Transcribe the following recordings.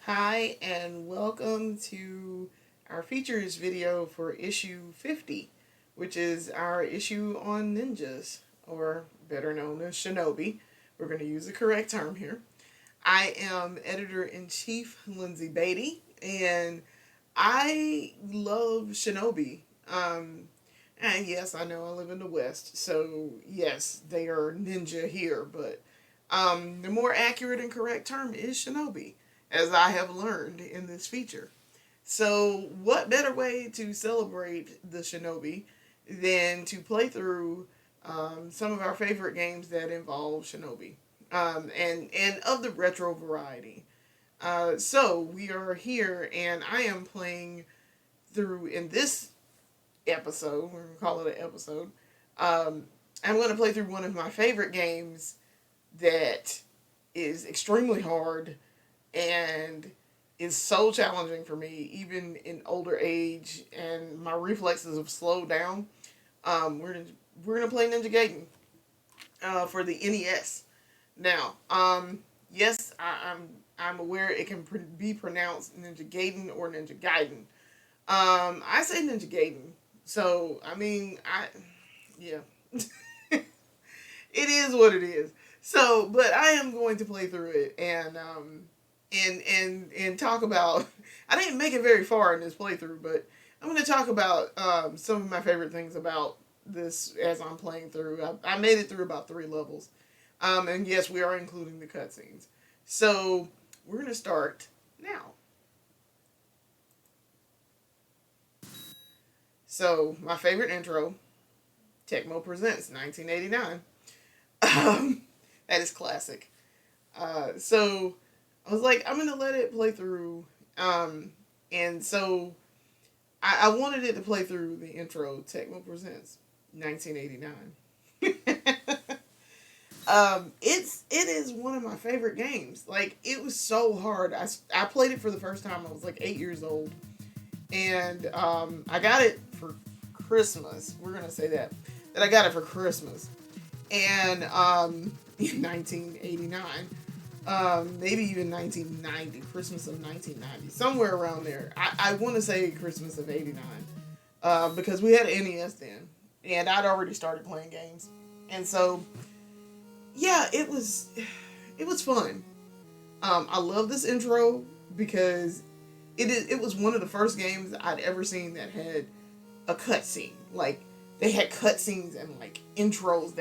Hi, and welcome to our features video for issue 50, which is our issue on ninjas, or better known as Shinobi. We're going to use the correct term here. I am editor-in-chief Lindsay Beatty, and I love Shinobi. And yes, I know I live in the West, so yes, they are ninja here, but the more accurate and correct term is Shinobi, as I have learned in this feature. So, what better way to celebrate the Shinobi than to play through some of our favorite games that involve Shinobi, and of the retro variety. So we are here, and I am playing through in this episode. We're gonna call it an episode. Um, I'm going to play through one of my favorite games that is extremely hard and is so challenging for me, even in older age, and my reflexes have slowed down. We're gonna play Ninja Gaiden for the NES. Now, yes, I'm aware it can be pronounced Ninja Gaiden or Ninja Gaiden. I say Ninja Gaiden, so I mean, yeah, it is what it is. So, but I am going to play through it and talk about. I didn't make it very far in this playthrough, but I'm going to talk about some of my favorite things about this as I'm playing through. I made it through about 3 levels, and yes, we are including the cutscenes. So we're going to start now. So my favorite intro, Tecmo Presents 1989. That is classic. So I was like, I'm gonna let it play through. And so I wanted it to play through the intro, Tecmo Presents 1989. It is one of my favorite games. Like, it was so hard. I played it for the first time. I was like 8 years old, and I got it for Christmas. We're gonna say that I got it for Christmas, and in 1989. Maybe even 1990, Christmas of 1990, somewhere around there. I want to say Christmas of 89, because we had an NES then, and I'd already started playing games, and so yeah, it was fun. I love this intro because it was one of the first games I'd ever seen that had a cutscene. Like, they had cutscenes and like intros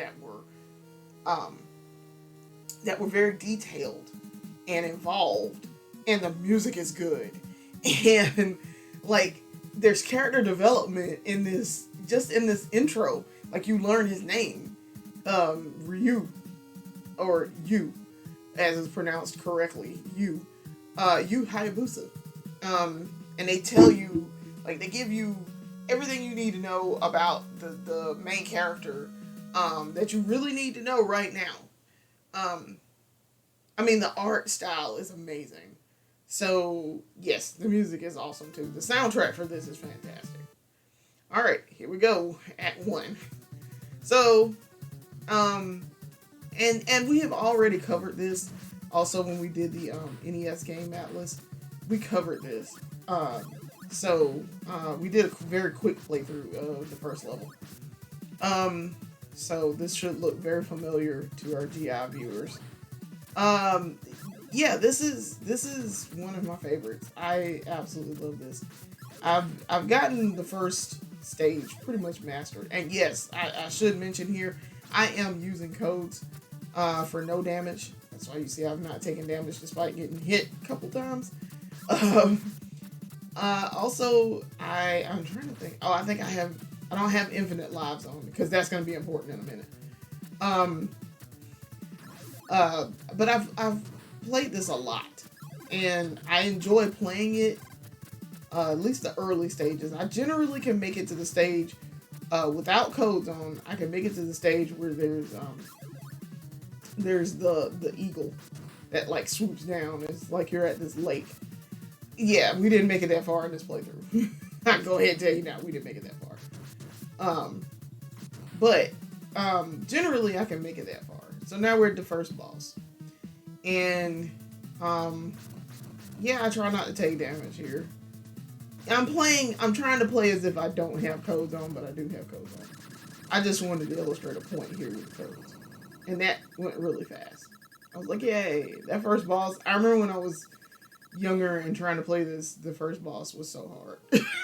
um that were very detailed and involved, and the music is good, and like, there's character development in this, just in this intro. Like, you learn his name, Ryu, or Yu, as is pronounced correctly, Yu Hayabusa. And they tell you, like, they give you everything you need to know about the main character, that you really need to know right now. Um, I mean, the art style is amazing. So, yes, the music is awesome too. The soundtrack for this is fantastic. Alright, here we go. Act 1. So, um, and we have already covered this. Also, when we did the NES game Atlas, we covered this. We did a very quick playthrough of the first level. So this should look very familiar to our GI viewers. Um, yeah, this is one of my favorites. I absolutely love this. I've gotten the first stage pretty much mastered, and yes, I should mention here, I am using codes for no damage. That's why you see I've not taken damage despite getting hit a couple times. Um, Also, I'm trying to think. Oh, I don't have infinite lives on, because that's going to be important in a minute. Um, but I've played this a lot, and I enjoy playing it. At least the early stages. I generally can make it to the stage without codes on. I can make it to the stage where there's the eagle that like swoops down. It's like you're at this lake. Yeah, we didn't make it that far in this playthrough. I can go ahead and tell you now, we didn't make it that far. But generally I can make it that far. So now we're at the first boss. And Yeah, I try not to take damage here. I'm trying to play as if I don't have codes on, but I do have codes on. I just wanted to illustrate a point here with the codes. And that went really fast. I was like, yay. That first boss, I remember when I was younger and trying to play this, the first boss was so hard.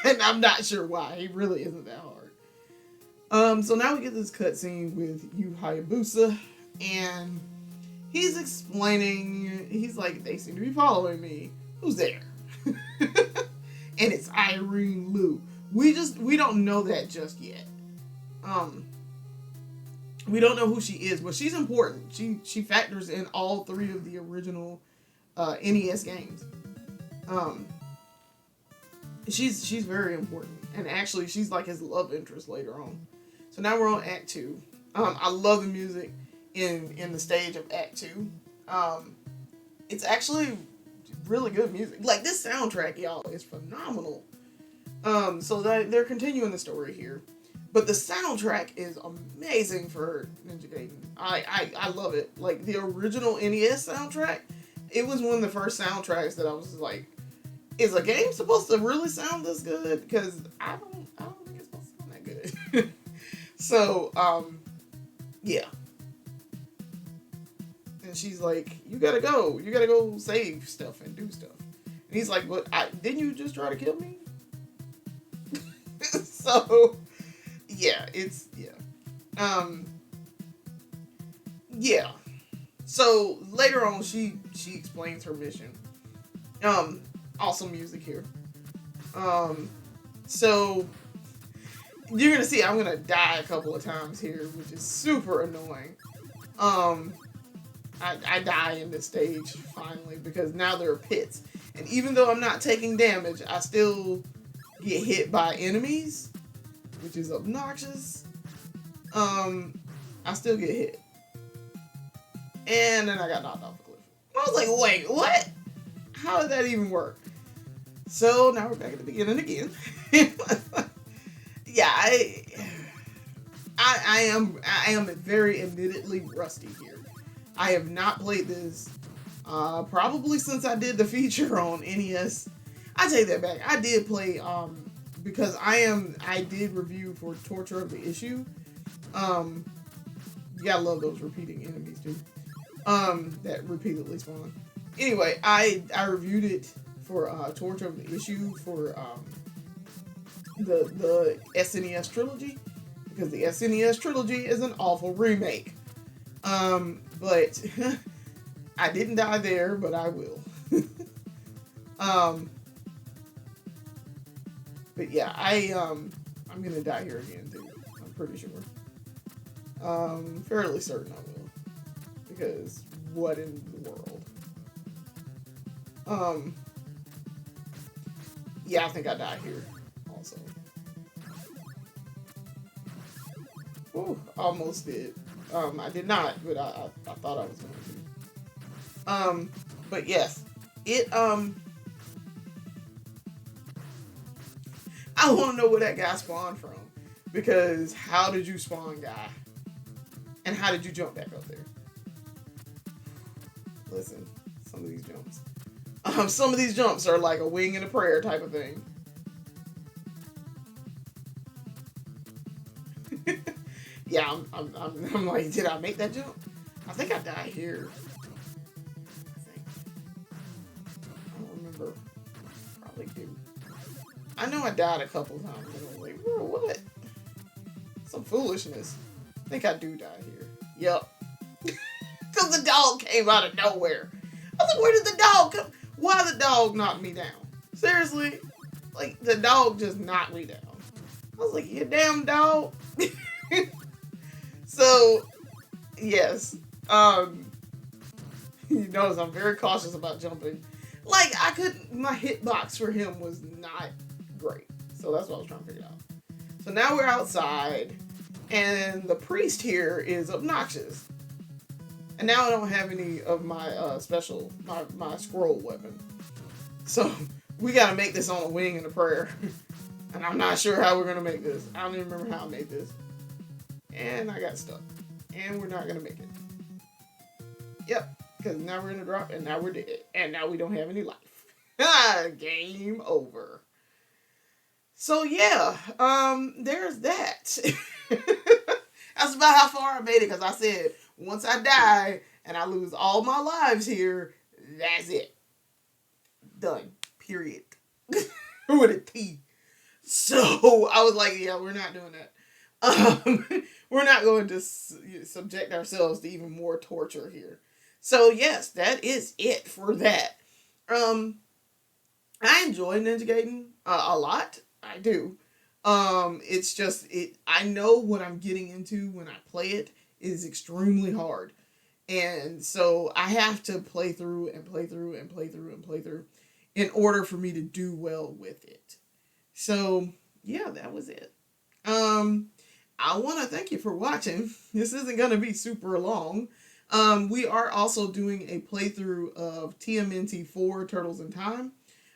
And I'm not sure why. He really isn't that hard. So now we get this cutscene with Yu Hayabusa, and he's explaining, he's like, they seem to be following me. Who's there? And it's Irene Liu. We don't know that just yet. We don't know who she is, but she's important. She factors in all three of the original NES games. She's very important, and actually she's like his love interest later on. So now we're on Act 2. I love the music in the stage of Act 2. It's actually really good music. Like, this soundtrack, y'all, is phenomenal. So they're continuing the story here. But the soundtrack is amazing for Ninja Gaiden. I love it. Like, the original NES soundtrack, it was one of the first soundtracks that I was like, is a game supposed to really sound this good? Because I don't think it's supposed to sound that good. So, yeah. And she's like, you gotta go save stuff and do stuff. And he's like, but didn't you just try to kill me? So, yeah, yeah. So later on, she explains her mission. Awesome music here. So you're gonna see I'm gonna die a couple of times here, which is super annoying. I die in this stage finally because now there are pits, and even though I'm not taking damage, I still get hit by enemies, which is obnoxious. I still get hit, and then I got knocked off the cliff. I was like, wait, what? How did that even work? So now we're back at the beginning again. Yeah, I am very admittedly rusty here. I have not played this probably since I did the feature on NES. I take that back. I did play because I did review for Torture of the Issue. You gotta love those repeating enemies too. That repeatedly spawn. Anyway, I reviewed it for Torture of the Issue for the SNES trilogy, because the SNES trilogy is an awful remake. But I didn't die there, but I will. But yeah, I'm gonna die here again too. I'm pretty sure. Fairly certain I will, because what in the world? Yeah, I think I die here also. Ooh, almost did. I did not, but I thought I was going to. But yes, I want to know where that guy spawned from, because how did you spawn, guy? And how did you jump back up there? Listen, some of these jumps are like a wing and a prayer type of thing. Yeah, I'm like, did I make that jump? I think I died here. I don't remember. Probably do. I know I died a couple times and I was like, bro, what? Some foolishness. I think I do die here. Yep. Because the dog came out of nowhere. I was like, where did the dog come? Why the dog knocked me down? Seriously? Like, the dog just knocked me down. I was like, you damn dog. So, yes. You notice I'm very cautious about jumping. Like, my hitbox for him was not great. So that's what I was trying to figure out. So now we're outside, and the priest here is obnoxious. And now I don't have any of my my scroll weapon. So we gotta make this on a wing and a prayer. And I'm not sure how we're gonna make this. I don't even remember how I made this. And I got stuck. And we're not gonna make it. Yep, because now we're gonna drop, and now we're dead. And now we don't have any life. Game over. So yeah, there's that. That's about how far I made it, because I said once I die and I lose all my lives here, that's it. Done. Period. With a T. So I was like, yeah, we're not doing that. We're not going to subject ourselves to even more torture here. So yes, that is it for that. Um, I enjoy Ninja Gaiden a lot. I do. It's just it. I know what I'm getting into when I play it is extremely hard, and so I have to play through and play through and play through and play through in order for me to do well with it. So yeah, that was it. Um, I want to thank you for watching. This isn't going to be super long. We are also doing a playthrough of TMNT4 Turtles in Time.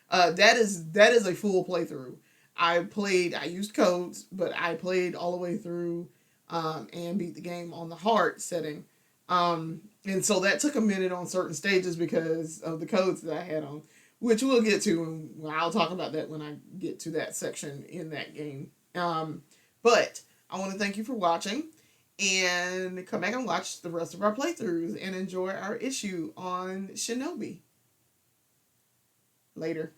That is a full playthrough. I used codes, but I played all the way through and beat the game on the hard setting. And so that took a minute on certain stages because of the codes that I had on, which we'll get to, and I'll talk about that when I get to that section in that game. But I want to thank you for watching, and come back and watch the rest of our playthroughs and enjoy our issue on Shinobi. Later.